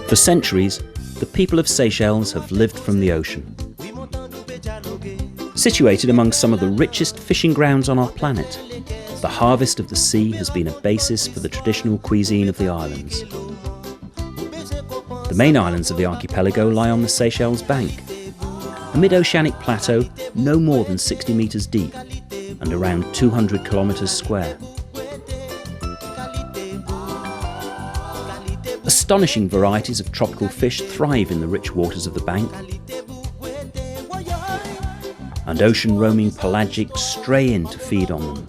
For centuries, the people of Seychelles have lived from the ocean. Situated among some of the richest fishing grounds on our planet, the harvest of the sea has been a basis for the traditional cuisine of the islands. The main islands of the archipelago lie on the Seychelles bank, a mid-oceanic plateau no more than 60 metres deep and around 200 kilometres square. Astonishing varieties of tropical fish thrive in the rich waters of the bank, and ocean-roaming pelagics stray in to feed on them.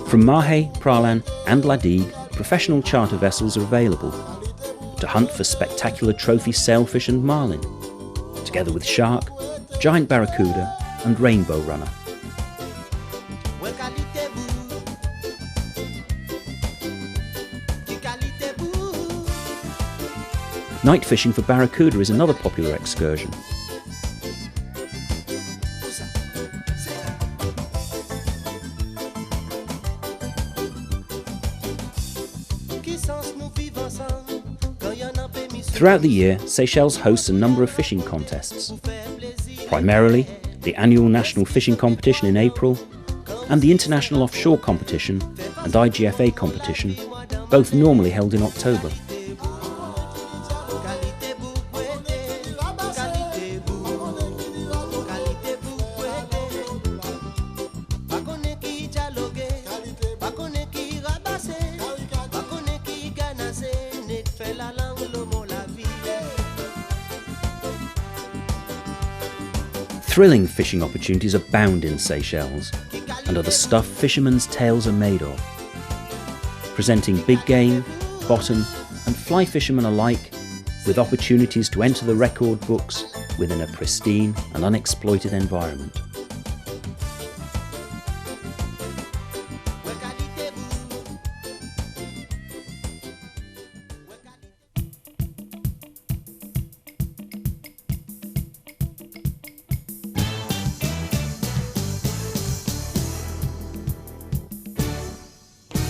From Mahe, Pralan and Ladigue, professional charter vessels are available to hunt for spectacular trophy sailfish and marlin, together with shark, giant barracuda and rainbow runner. Night fishing for barracuda is another popular excursion. Throughout the year, Seychelles hosts a number of fishing contests. Primarily, the annual National Fishing Competition in April and the International Offshore Competition and IGFA competition, both normally held in October. Thrilling fishing opportunities abound in Seychelles and are the stuff fishermen's tales are made of, presenting big game, bottom and fly fishermen alike with opportunities to enter the record books within a pristine and unexploited environment.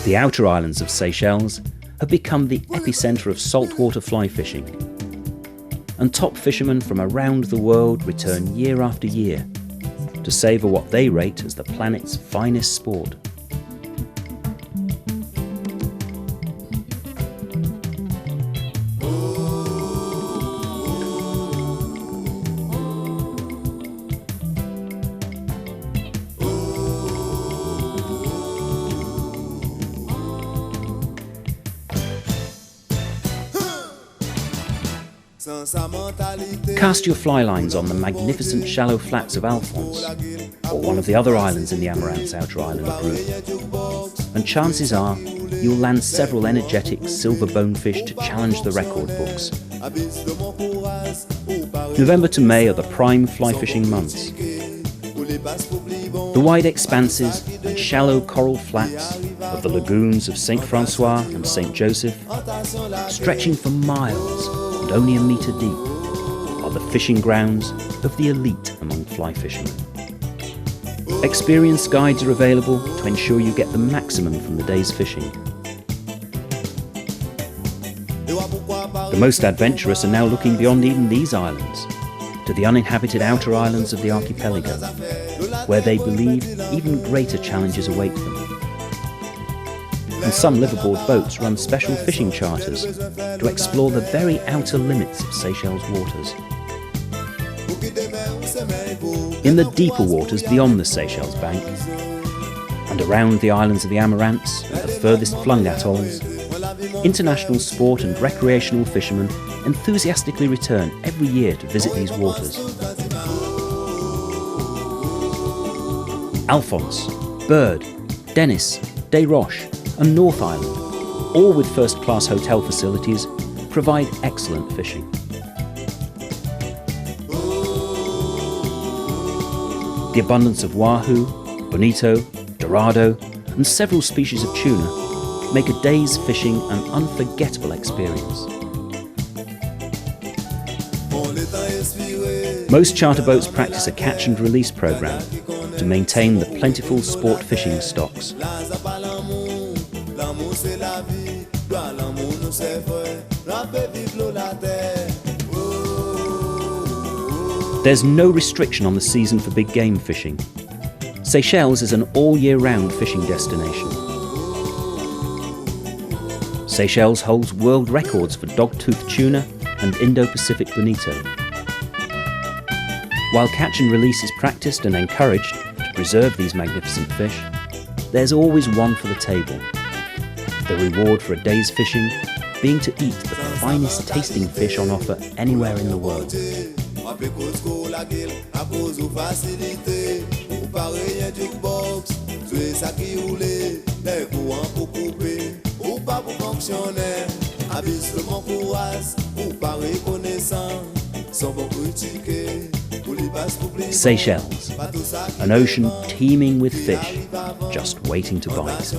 The outer islands of Seychelles have become the epicentre of saltwater fly fishing, and top fishermen from around the world return year after year to savour what they rate as the planet's finest sport. Cast your fly lines on the magnificent shallow flats of Alphonse, or one of the other islands in the Amaranth's outer island group, and chances are you'll land several energetic silver bonefish to challenge the record books. November to May are the prime fly fishing months. The wide expanses and shallow coral flats of the lagoons of St. Francois and St. Joseph, stretching for miles and only a metre deep, are the fishing grounds of the elite among fly fishermen. Experienced guides are available to ensure you get the maximum from the day's fishing. The most adventurous are now looking beyond even these islands, to the uninhabited outer islands of the archipelago, where they believe even greater challenges await them. And some liveaboard boats run special fishing charters to explore the very outer limits of Seychelles waters. In the deeper waters beyond the Seychelles bank, and around the islands of the Amaranths and the furthest flung atolls, international sport and recreational fishermen enthusiastically return every year to visit these waters. Alphonse, Bird, Dennis, Des Roches and North Island, all with first-class hotel facilities, provide excellent fishing. The abundance of wahoo, bonito, dorado and several species of tuna make a day's fishing an unforgettable experience. Most charter boats practice a catch and release program to maintain the plentiful sport fishing stocks. There's no restriction on the season for big game fishing. Seychelles is an all-year-round fishing destination. Seychelles holds world records for dog-toothed tuna and Indo-Pacific bonito. While catch and release is practiced and encouraged to preserve these magnificent fish, there's always one for the table. The reward for a day's fishing being to eat the finest tasting fish on offer anywhere in the world. Seychelles, an ocean teeming with fish, just waiting to bite.